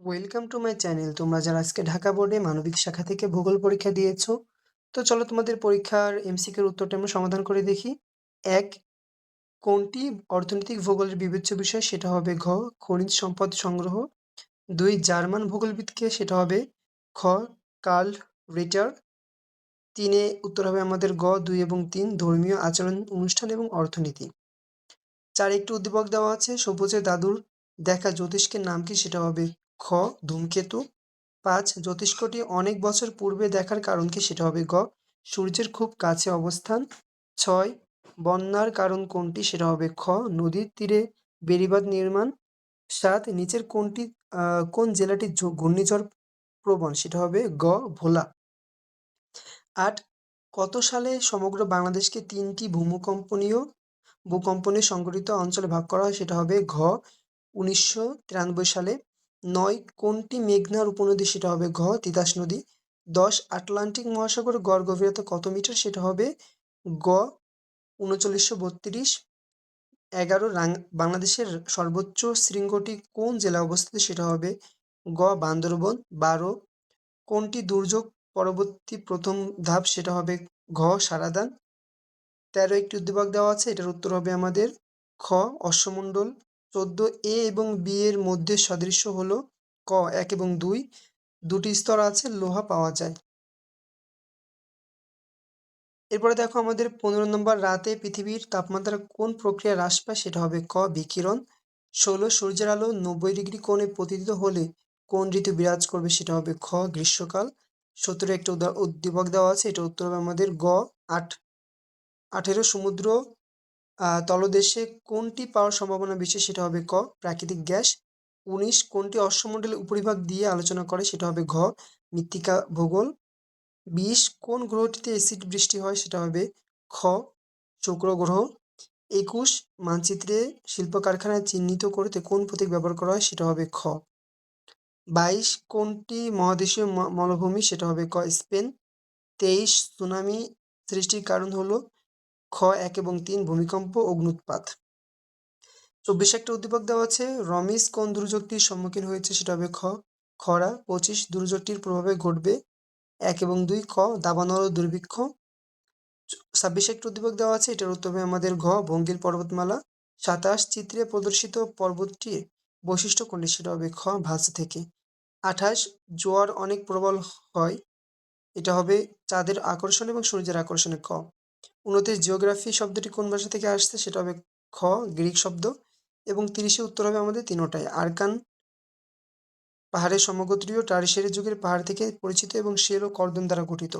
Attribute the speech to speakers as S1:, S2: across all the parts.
S1: Welcome to my channel. তোমরা যারা আজকে ঢাকা বোর্ডে মানবিক শাখা থেকে ভূগোল পরীক্ষা দিয়েছো, তো চলো তোমাদের পরীক্ষার এমসিকিউর উত্তরটা আমরা সমাধান করে দেখি। ১. কোনটি অর্থনৈতিক ভূগোলের বিবেচ্য বিষয়? সেটা হবে ঘ। খনিজ সম্পদ সংগ্রহ। ২. জার্মান ভূগোলবিদকে? সেটা হবে খ। কার্ল রিটার। ৩ এ উত্তর হবে আমাদের গ, ২ এবং ৩ ধর্মীয় আচরণ, অনুষ্ঠান এবং অর্থনীতি। ৪ একটি উদ্দীপক দেওয়া আছে, সবুজের দাদুর দেখা জ্যোতিষ্কের নাম কি? সেটা হবে খ। ধূমকেতু। ৫ জ্যোতিষ্কটি অনেক বছর পূর্বে দেখার কারণ কি? সেটা হবে গ। সূর্যের খুব কাছে অবস্থান। ৬ বন্যার কারণ কোনটি? সেটা হবে খ। নদীর তীরে বেড়িবাঁধ নির্মাণ। ৭ নিচের কোনটি কোন জেলাটি ঘূর্ণিঝড় প্রবণ? সেটা হবে গ। ভোলা। ৮ কত সালে সমগ্র বাংলাদেশকে ৩টি ভূকম্প নিয়ে সংগঠিত অঞ্চলে ভাগ করা হয়? সেটা হবে ঘ। ১৯৯৩ সালে। ৯ কোনটি মেঘনার উপনদী? সেটা হবে ঘ। তিতাস নদী। ১০ আটলান্টিক মহাসাগরের গড় গভীরতা কত মিটার? সেটা হবে গ। ৩৯৩২। ১১ বাংলাদেশের সর্বোচ্চ শৃঙ্গটি কোন জেলায় অবস্থিত? সেটা হবে গ। বান্দরবন। ১২ কোনটি দুর্যোগ পরবর্তী প্রথম ধাপ? সেটা হবে ঘ। সারাদান। ১৩ একটি উদ্দীপক দেওয়া আছে, এটার উত্তর হবে আমাদের খ। অশ্বমণ্ডল। ১৪ এ এবং বি এর মধ্যে সাদৃশ্য হলো ক। ১ এবং ২ দুটি স্তর আছে, লোহা পাওয়া যায়। এরপরে দেখো আমাদের ১৫ নম্বর, রাতে পৃথিবীর তাপমাত্রা কোন প্রক্রিয়া হ্রাস পায়? সেটা হবে ক। বিকিরণ। ১৬ সূর্যের আলো ৯০ ডিগ্রি কোণে পতিত হলে কোন ঋতু বিরাজ করবে? সেটা হবে খ। গ্রীষ্মকাল। ১৭ একটা উদ্দীপক দেওয়া আছে, এটার উত্তর হবে আমাদের গ। ৮। ১৮ সমুদ্র তলদেশে কোনটি পাওয়ার সম্ভাবনা বেশি? সেটা হবে ক। প্রাকৃতিক গ্যাস। ১৯ কোনটি অশ্বমণ্ডলের উপরিভাগ দিয়ে আলোচনা করে? সেটা হবে ঘ। মৃত্তিকা ভূগোল। ২০ কোন গ্রহটিতে অ্যাসিড বৃষ্টি হয়? সেটা হবে খ। শুক্র গ্রহ। ২১ মানচিত্রে শিল্প কারখানা চিহ্নিত করতে কোন প্রতীক ব্যবহার করা হয়? সেটা হবে খ। ২২ কোনটি মহাদেশীয় মলভূমি? সেটা হবে ক। স্পেন। ২৩ সুনামি সৃষ্টির কারণ হলো খ। ১ এবং ৩ ভূমিকম্প, অগ্ন্যুৎপাত। ২৪ একটা উদ্দীপক দেওয়া আছে, রমিজ কোন দুর্যোগটির সম্মুখীন হয়েছে? সেটা হবে খ। খরা। ২৫ দুর্যোগটির প্রভাবে ঘটবে ১ এবং ২ খ। দাবানল দুর্ভিক্ষ। ২৬ একটা উদ্দীপক দেওয়া আছে, এটার উত্তর হবে আমাদের ঘ। ভঙ্গির পর্বতমালা। ২৭ চিত্রে প্রদর্শিত পর্বতটির বৈশিষ্ট্য কোনটি? সেটা হবে খ। ভাঁজ থেকে। ২৮ জোয়ার অনেক প্রবল হয়, এটা হবে চাঁদের আকর্ষণ এবং সূর্যের আকর্ষণে। ক। ২৯ জিওগ্রাফি শব্দটি কোন ভাষা থেকে আসছে? সেটা হবে খ। গ্রিক শব্দ। এবং ৩০ উত্তর হবে আমাদের তিনোটাই। আরাকান পাহাড়ের সমগোত্রীয় টারশিয়ারি যুগের পাহাড় থেকে পরিচিত এবং শেল ও কর্দম দ্বারা গঠিত।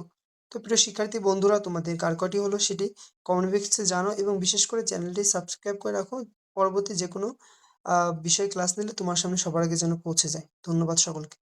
S1: তো প্রিয় শিক্ষার্থী বন্ধুরা, তোমাদের কার কটি হলো সেটি কমেন্ট বক্সে জানাও এবং বিশেষ করে চ্যানেলটি সাবস্ক্রাইব করে রাখো। পরবর্তী যেকোনো বিষয়ে ক্লাস নিলে তোমার সামনে সবার আগে যেন পৌঁছে যায়। ধন্যবাদ সকলকে।